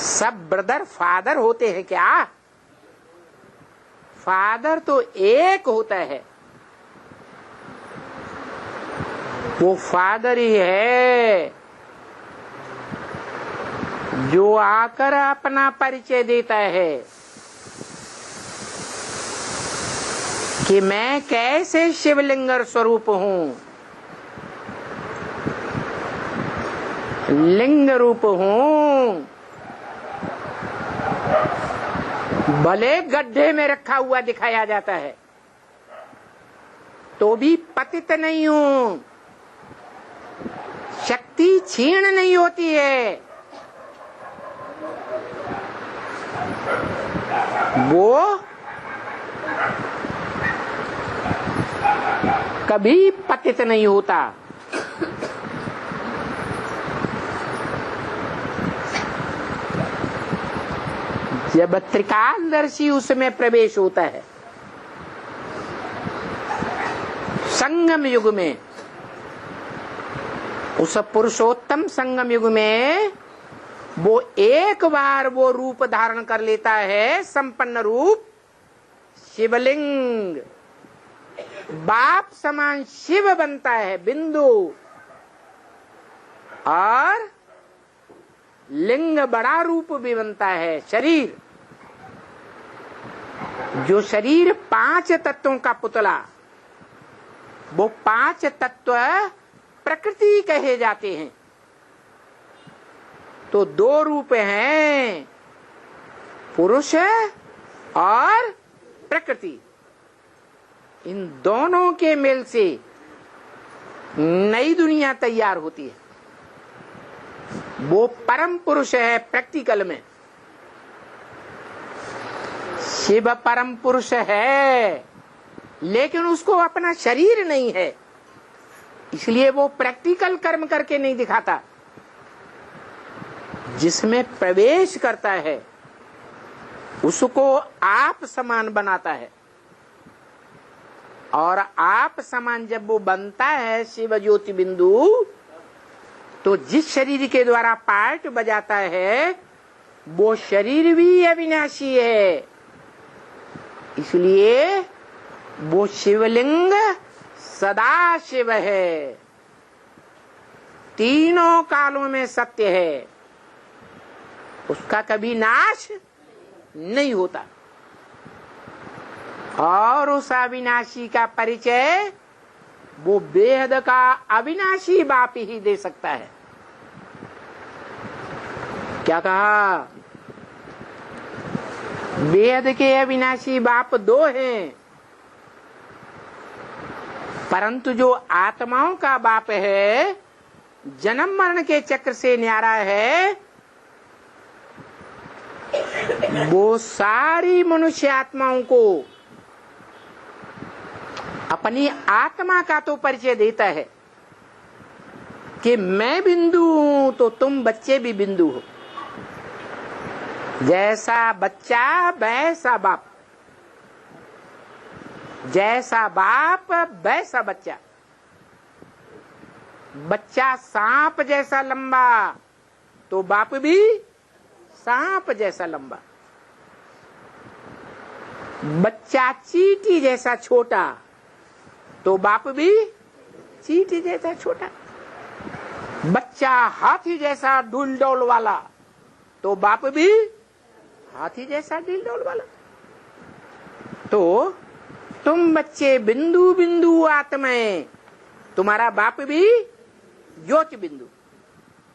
सब brother father होते हैं क्या? फादर तो एक होता है, वो फादर ही है जो आकर अपना परिचय देता है कि मैं कैसे शिवलिंग स्वरूप हूँ, लिंग रूप हूँ। भले गड्ढे में रखा हुआ दिखाया जाता है तो भी पतित नहीं हूँ, शक्ति क्षीण नहीं होती है, वो कभी पतित नहीं होता। जब त्रिकालदर्शी उसमें प्रवेश होता है, संगम युग में, उस पुरुषोत्तम संगम युग में वो एक बार वो रूप धारण कर लेता है, संपन्न रूप शिवलिंग, बाप समान शिव बनता है बिंदु, और लिंग बड़ा रूप भी बनता है शरीर। जो शरीर 5 तत्वों का पुतला, वो 5 तत्व प्रकृति कहे जाते हैं। तो 2 रूप हैं, पुरुष और प्रकृति। इन दोनों के मेल से नई दुनिया तैयार होती है। वो परम पुरुष है प्रैक्टिकल में, शिव परम पुरुष है, लेकिन उसको अपना शरीर नहीं है, इसलिए वो प्रैक्टिकल कर्म करके नहीं दिखाता। जिसमें प्रवेश करता है उसको आप समान बनाता है, और आप समान जब वो बनता है शिव ज्योति बिंदु, तो जिस शरीर के द्वारा पार्ट बजाता है वो शरीर भी अविनाशी है, इसलिए वो शिवलिंग सदा शिव है, तीनों कालों में सत्य है, उसका कभी नाश नहीं होता। और उस अविनाशी का परिचय वो बेहद का अविनाशी बाप ही दे सकता है। क्या कहा? बेहद के अविनाशी बाप 2 हैं, परंतु जो आत्माओं का बाप है, जन्म मरण के चक्र से न्यारा है, वो सारी मनुष्य आत्माओं को अपनी आत्मा का तो परिचय देता है कि मैं बिंदु हूं तो तुम बच्चे भी बिंदु हो, जैसा बच्चा वैसा बाप, जैसा बाप वैसा बच्चा। बच्चा सांप जैसा लंबा तो बाप भी सांप जैसा लंबा, बच्चा चींटी जैसा छोटा तो बाप भी चींटी जैसा छोटा, बच्चा हाथी जैसा ढुलडोल वाला तो बाप भी हाथी जैसा ढुलडोल वाला। तो तुम बच्चे बिंदु बिंदु आत्माएं, तुम्हारा बाप भी ज्योति बिंदु,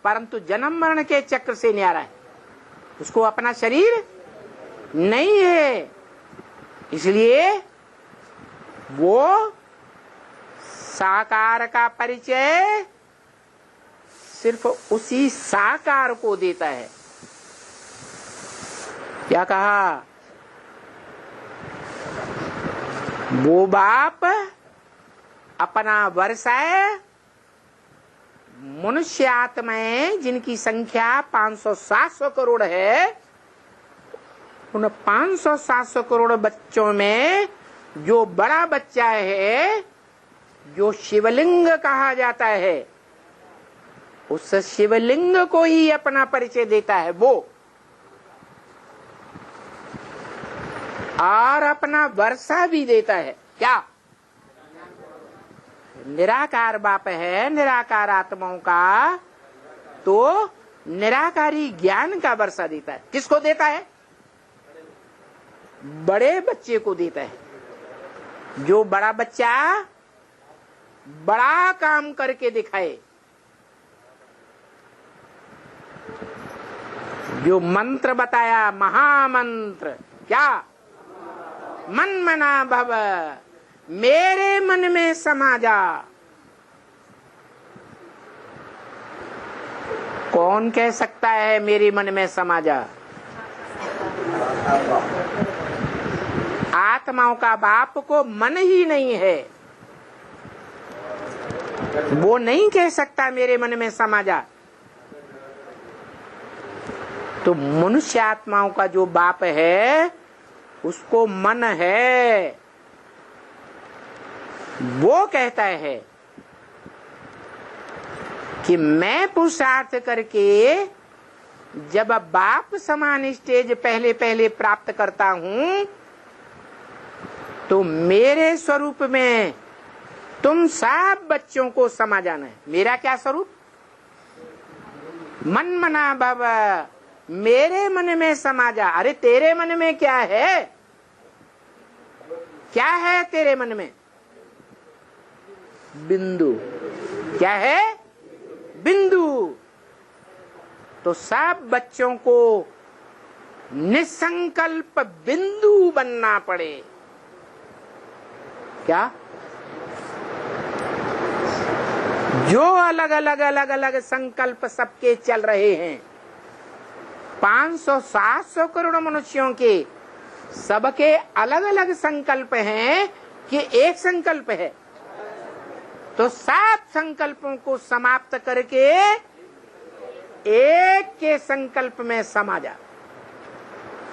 परंतु जन्म मरण के चक्र से न्यारा है, उसको अपना शरीर नहीं है, इसलिए वो साकार का परिचय सिर्फ उसी साकार को देता है। क्या कहा? वो बाप अपना वर्षाय मनुष्य आत्माएं जिनकी संख्या 500-700 करोड़ है, उन 500-700 करोड़ बच्चों में जो बड़ा बच्चा है, जो शिवलिंग कहा जाता है, उस शिवलिंग को ही अपना परिचय देता है। वो और अपना वर्षा भी देता है। क्या निराकार बाप है निराकार आत्माओं का, तो निराकारी ज्ञान का वर्षा देता है। किसको देता है? बड़े बच्चे को देता है। जो बड़ा बच्चा बड़ा काम करके दिखाए, जो मंत्र बताया महामंत्र, क्या मन मना भव, मेरे मन में समा जा। कौन कह सकता है मेरे मन में समा जा? आत्माओं का बाप को मन ही नहीं है, वो नहीं कह सकता मेरे मन में समा जा। तो मनुष्य आत्माओं का जो बाप है उसको मन है, वो कहता है कि मैं पुरुषार्थ करके जब बाप समान स्टेज पहले पहले प्राप्त करता हूं, तो मेरे स्वरूप में तुम सब बच्चों को समा जाना है। मेरा क्या स्वरूप? मन मना भव, मेरे मन में समा जा। अरे तेरे मन में क्या है? क्या है तेरे मन में? बिंदु। क्या है? बिंदु। तो सब बच्चों को निसंकल्प बिंदु बनना पड़े। क्या? जो अलग अलग संकल्प सबके चल रहे हैं, 500-700 करोड़ मनुष्यों के सबके अलग अलग संकल्प हैं कि एक संकल्प है। तो सब संकल्पों को समाप्त करके एक के संकल्प में समा जा।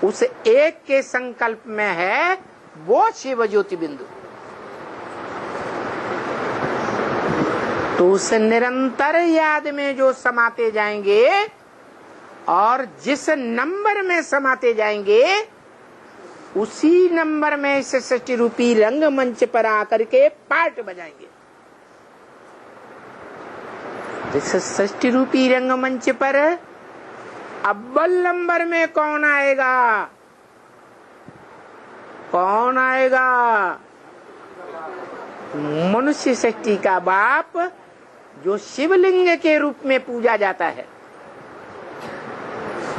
उस एक के संकल्प में है वो शिव ज्योति बिंदु। तो उस निरंतर याद में जो समाते जाएंगे और जिस नंबर में समाते जाएंगे, उसी नंबर में इस सृष्टि रूपी रंग मंच पर आकर के पार्ट बजाएंगे। इस सृष्टि रूपी रंग मंच पर अव्वल नंबर में कौन आएगा? कौन आएगा? मनुष्य सृष्टि का बाप, जो शिवलिंग के रूप में पूजा जाता है।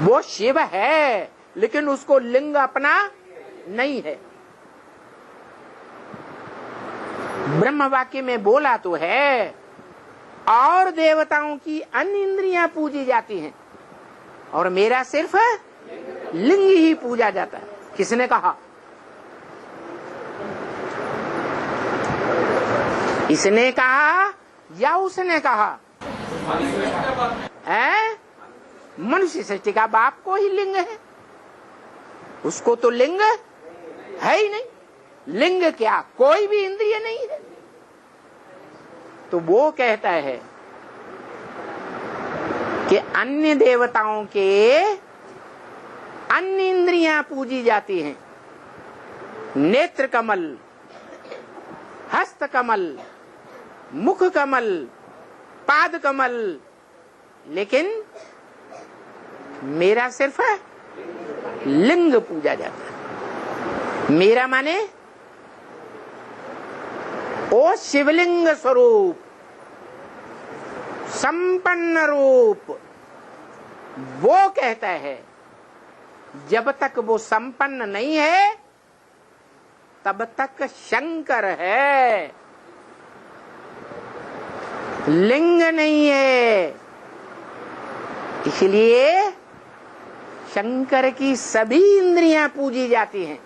वो शिव है, लेकिन उसको लिंग अपना नहीं है। ब्रह्म वाक्य में बोला तो है, और देवताओं की अन्य इंद्रियां पूजी जाती हैं, और मेरा सिर्फ लिंग ही पूजा जाता है। किसने कहा? इसने कहा या उसने कहा? है? मनुष्य सृष्टि का बाप को ही लिंग है, उसको तो लिंग है ही नहीं। लिंग क्या? कोई भी इंद्रिय नहीं है। तो वो कहता है कि अन्य देवताओं के अन्य इंद्रियां पूजी जाती हैं। नेत्र कमल, हस्त कमल, मुख कमल, पाद कमल, लेकिन मेरा सिर्फ लिंग पूजा जाता है। मेरा माने ओ शिवलिंग स्वरूप, संपन्न रूप। वो कहता है जब तक वो संपन्न नहीं है तब तक शंकर है, लिंग नहीं है। इसलिए शंकर की सभी इंद्रियां पूजी जाती हैं,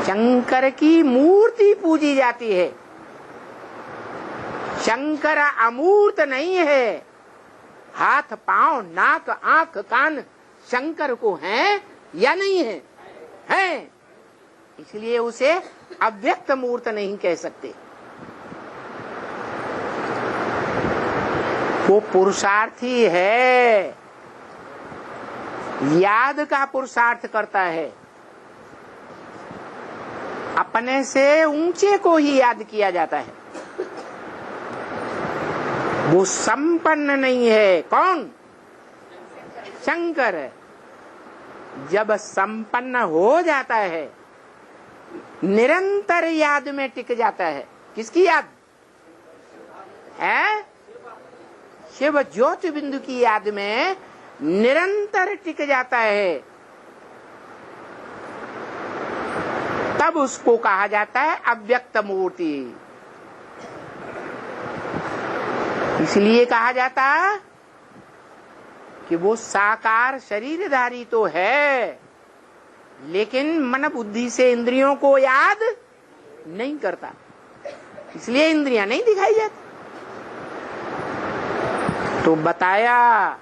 शंकर की मूर्ति पूजी जाती है। शंकर अमूर्त नहीं है। हाथ पांव नाक आंख कान शंकर को हैं या नहीं है? हैं। इसलिए उसे अव्यक्त मूर्त नहीं कह सकते। वो पुरुषार्थी है। याद का पुरुषार्थ करता है। अपने से ऊंचे को ही याद किया जाता है। वो संपन्न नहीं है। कौन? शंकर है। जब संपन्न हो जाता है, निरंतर याद में टिक जाता है। किसकी याद है? शिव ज्योति बिंदु की याद में निरंतर टिक जाता है, तब उसको कहा जाता है अव्यक्त मूर्ति। इसलिए कहा जाता कि वो साकार शरीरधारी तो है, लेकिन मन बुद्धि से इंद्रियों को याद नहीं करता, इसलिए इंद्रियां नहीं दिखाई जाती। तो बताया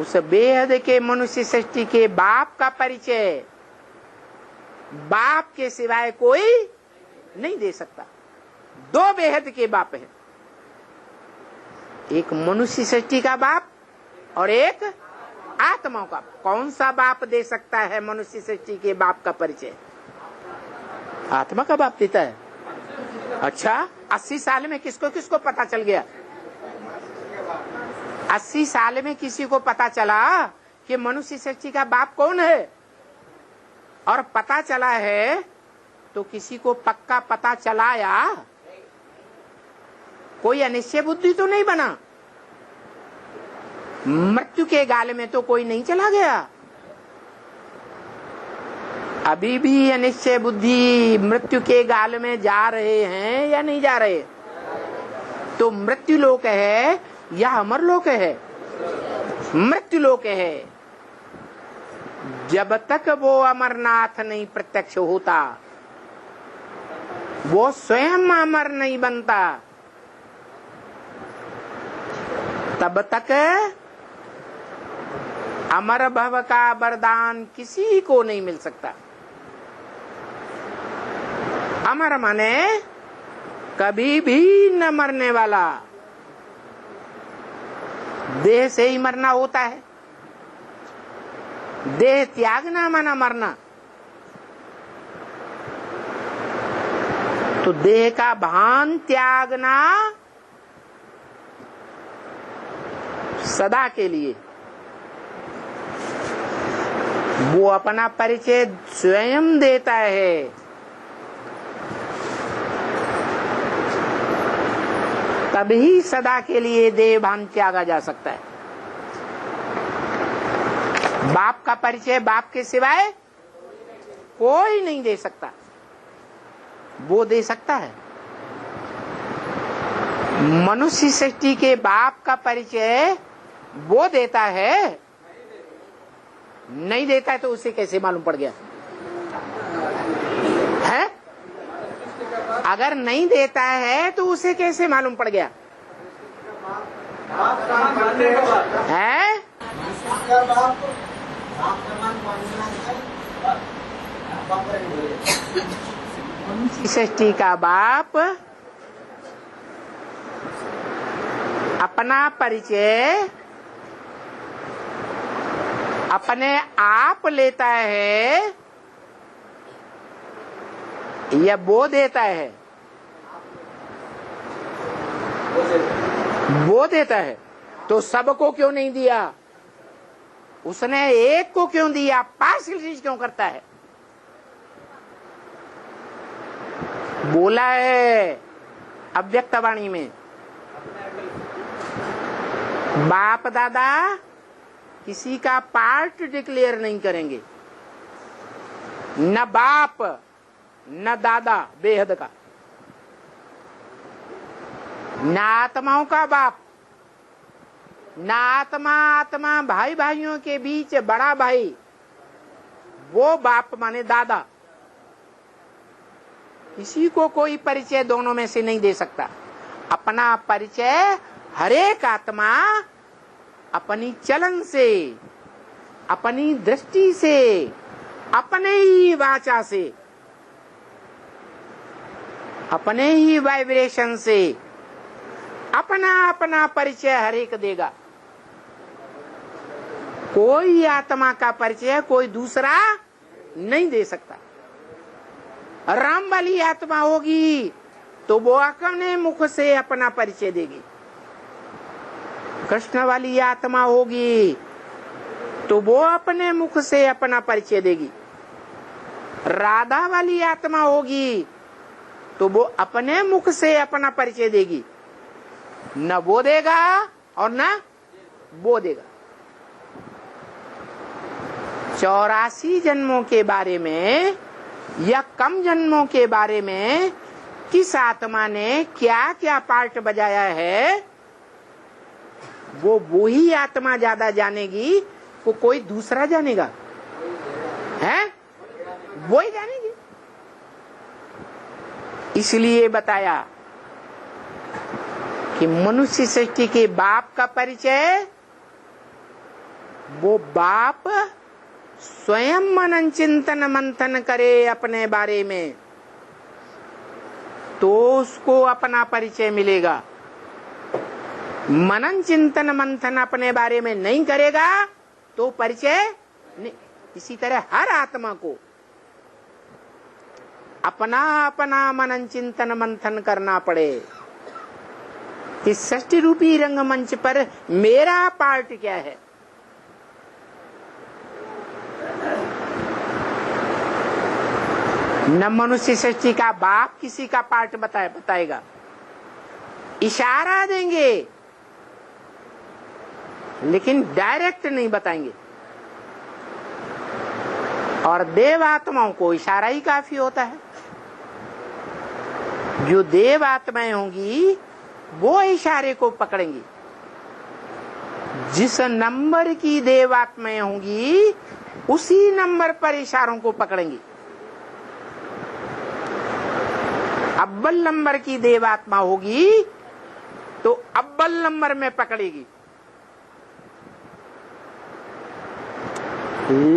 उस बेहद के मनुष्य सृष्टि के बाप का परिचय बाप के सिवाय कोई नहीं दे सकता। दो बेहद के बाप हैं, एक मनुष्य सृष्टि का बाप और एक आत्माओं का। कौन सा बाप दे सकता है मनुष्य सृष्टि के बाप का परिचय? आत्मा का बाप देता है। अच्छा, 80 साल में किसको किसको पता चल गया? 80 साल में किसी को पता चला कि मनुष्य सृष्टि का बाप कौन है? और पता चला है तो किसी को पक्का पता चला या कोई अनिश्चय बुद्धि तो नहीं बना? मृत्यु के गाल में तो कोई नहीं चला गया। अभी भी अनिश्चय बुद्धि मृत्यु के गाल में जा रहे हैं या नहीं जा रहे? तो मृत्यु लोक है या अमर लोक है? मृत्यु लोक है। जब तक वो अमरनाथ नहीं प्रत्यक्ष होता, वो स्वयं अमर नहीं बनता, तब तक अमर भव का वरदान किसी को नहीं मिल सकता। अमर माने कभी भी न मरने वाला। देह से ही मरना होता है। देह त्यागना माना मरना। तो देह का भान त्यागना सदा के लिए। वो अपना परिचय स्वयं देता है। तभी सदा के लिए देह भान त्यागा जा सकता है। बाप का परिचय बाप के सिवाय कोई नहीं दे सकता। वो दे सकता है। मनुष्य सृष्टि के बाप का परिचय वो देता है, नहीं देता है तो उसे कैसे मालूम पड़ गया है? अगर नहीं देता है तो उसे कैसे मालूम पड़ गया है? सृष्टि का बाप अपना परिचय अपने आप लेता है या वो देता है? वो देता है। तो सबको क्यों नहीं दिया? उसने एक को क्यों दिया? पार्शियल चीज क्यों करता है? बोला है अव्यक्त वाणी में, बाप दादा किसी का पार्ट डिक्लेयर नहीं करेंगे, न बाप न दादा बेहद का, न आत्माओं का बाप, न आत्मा भाई भाइयों के बीच बड़ा भाई, वो बाप माने दादा। किसी को कोई परिचय दोनों में से नहीं दे सकता। अपना परिचय हरेक आत्मा अपनी चलन से, अपनी दृष्टि से, अपने ही वाचा से, अपने ही वाइब्रेशन से अपना अपना परिचय हरेक देगा। कोई आत्मा का परिचय कोई दूसरा नहीं दे सकता। राम वाली आत्मा होगी तो वो अपने मुख से अपना परिचय देगी। कृष्ण वाली आत्मा होगी तो वो अपने मुख से अपना परिचय देगी। राधा वाली आत्मा होगी तो वो अपने मुख से अपना परिचय देगी। न वो देगा और न वो देगा। 84 जन्मों के बारे में या कम जन्मों के बारे में किस आत्मा ने क्या क्या पार्ट बजाया है, वो ही आत्मा ज्यादा जानेगी। को कोई दूसरा जानेगा है? वो ही जानेगी। इसलिए बताया कि मनुष्य सृष्टि के बाप का परिचय वो बाप स्वयं मनन चिंतन मंथन करे अपने बारे में तो उसको अपना परिचय मिलेगा। मनन चिंतन मंथन अपने बारे में नहीं करेगा तो परिचय नहीं। इसी तरह हर आत्मा को अपना अपना मनन चिंतन मंथन करना पड़े कि सृष्टि रूपी रंगमंच पर मेरा पार्ट क्या है। न मनुष्य सृष्टि का बाप किसी का पार्ट बताएगा। इशारा देंगे लेकिन डायरेक्ट नहीं बताएंगे। और देव आत्माओं को इशारा ही काफी होता है। जो देव आत्माएं होंगी वो इशारे को पकड़ेंगी। जिस नंबर की देव आत्माएं होंगी उसी नंबर पर इशारों को पकड़ेंगी। अव्वल नंबर की देवात्मा होगी तो अव्वल नंबर में पकड़ेगी।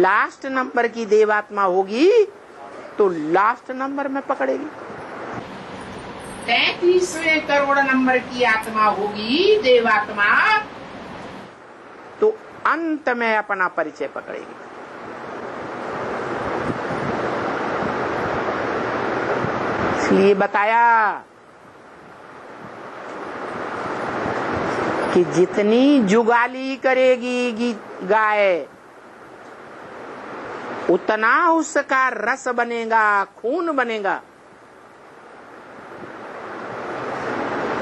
लास्ट नंबर की देवात्मा होगी तो लास्ट नंबर में पकड़ेगी। 33वें करोड़ नंबर की आत्मा होगी देवात्मा तो अंत में अपना परिचय पकड़ेगी। इसलिए बताया कि जितनी जुगाली करेगी गाय उतना उसका रस बनेगा, खून बनेगा।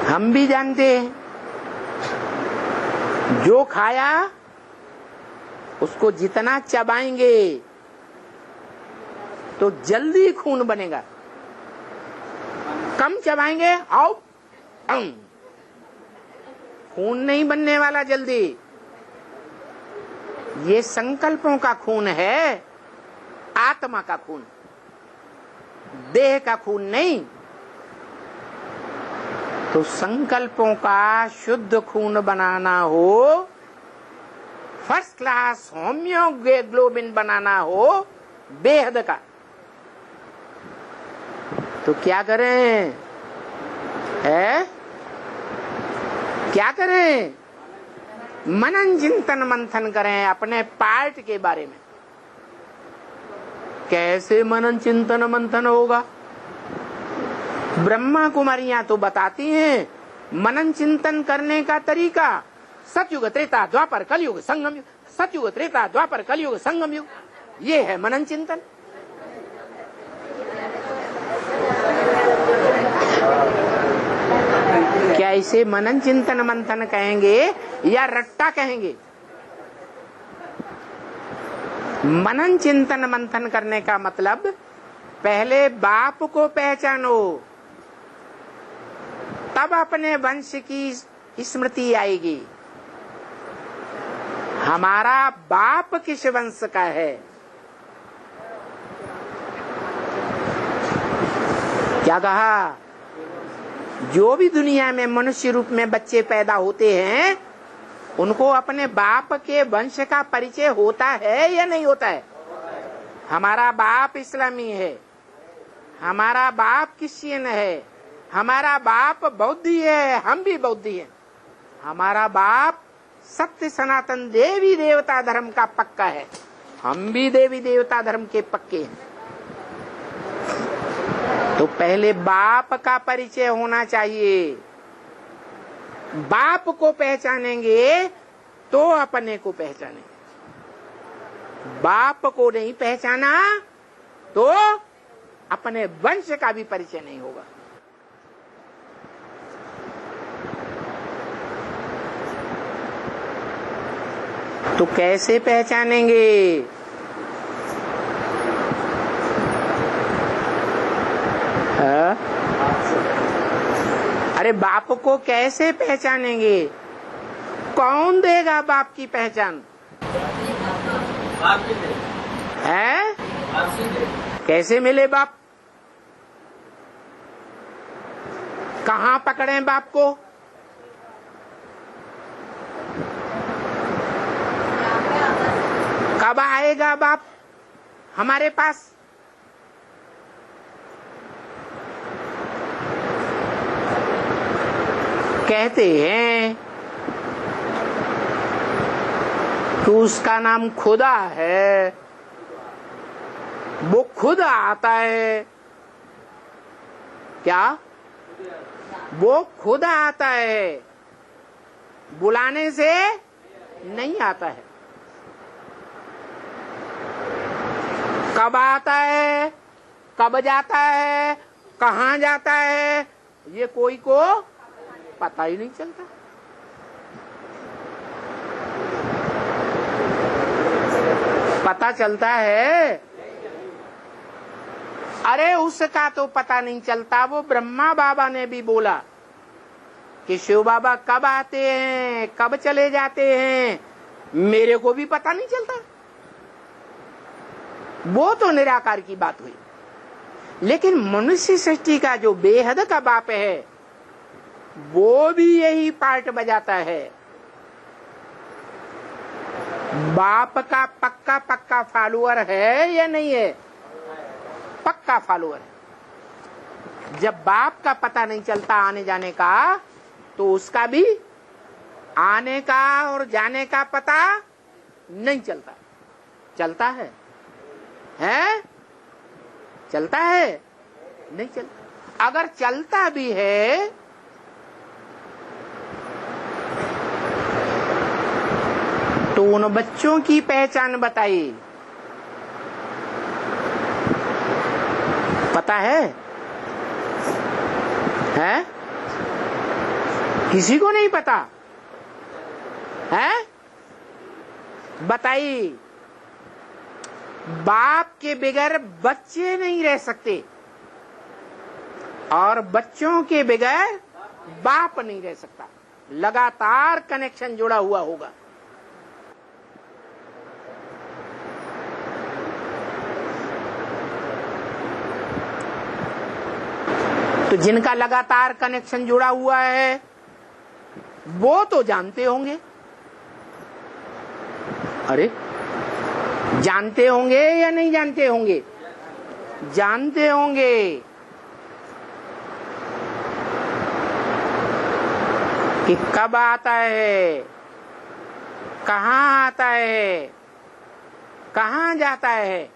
हम भी जानते हैं जो खाया उसको जितना चबाएंगे तो जल्दी खून बनेगा, कम चबाएंगे आओ खून नहीं बनने वाला जल्दी। ये संकल्पों का खून है, आत्मा का खून, देह का खून नहीं। तो संकल्पों का शुद्ध खून बनाना हो, फर्स्ट क्लास होम्योग्लोबिन बनाना हो बेहद का, तो क्या करें? क्या करें? मनन चिंतन मंथन करें अपने पार्ट के बारे में। कैसे मनन चिंतन मंथन होगा? ब्रह्मा कुमारियां तो बताती हैं मनन चिंतन करने का तरीका। सतयुग त्रेता द्वापर कलयुग संगम युग, सतयुग त्रेता द्वापर कलयुग संगम युग, ये है मनन चिंतन। क्या इसे मनन चिंतन मंथन कहेंगे या रट्टा कहेंगे? मनन चिंतन मंथन करने का मतलब पहले बाप को पहचानो, तब अपने वंश की स्मृति आएगी। हमारा बाप किस वंश का है? क्या कहा? जो भी दुनिया में मनुष्य रूप में बच्चे पैदा होते हैं उनको अपने बाप के वंश का परिचय होता है या नहीं होता है? हमारा बाप इस्लामी है, हमारा बाप क्रिश्चियन है, हमारा बाप बौद्धी है, हम भी बौद्धी हैं, हमारा बाप सत्य सनातन देवी देवता धर्म का पक्का है। हम भी देवी देवता धर्म के पक्के हैं। तो पहले बाप का परिचय होना चाहिए। बाप को पहचानेंगे तो अपने को पहचानेंगे। बाप को नहीं पहचाना तो अपने वंश का भी परिचय नहीं होगा। तो कैसे पहचानेंगे? अरे बाप को कैसे पहचानेंगे? कौन देगा बाप की पहचान? है? कैसे मिले बाप? कहाँ पकड़े बाप को? कब आएगा बाप हमारे पास? कहते हैं कि उसका नाम खुदा है, वो खुद आता है। क्या? वो खुद आता है, बुलाने से नहीं आता है। कब आता है, कब जाता है, कहाँ जाता है, ये कोई को पता ही नहीं चलता। पता चलता है? अरे उसका तो पता नहीं चलता। वो ब्रह्मा बाबा ने भी बोला कि शिव बाबा कब आते हैं, कब चले जाते हैं, मेरे को भी पता नहीं चलता। वो तो निराकार की बात हुई। लेकिन मनुष्य सृष्टि का जो बेहद का बाप है, वो भी यही पार्ट बजाता है। बाप का पक्का पक्का फॉलोअर है या नहीं है? पक्का फॉलोअर है। जब बाप का पता नहीं चलता आने जाने का, तो उसका भी आने का और जाने का पता नहीं चलता। चलता है? है? चलता है? नहीं चलता। अगर चलता भी है तो उन बच्चों की पहचान बताइए। पता है? है? किसी को नहीं पता है? बताइए। बाप के बगैर बच्चे नहीं रह सकते और बच्चों के बगैर बाप नहीं रह सकता। लगातार कनेक्शन जुड़ा हुआ होगा। तो जिनका लगातार कनेक्शन जुड़ा हुआ है वो तो जानते होंगे। अरे जानते होंगे या नहीं जानते होंगे? जानते होंगे। कि कब आता है, कहाँ आता है, कहाँ जाता है।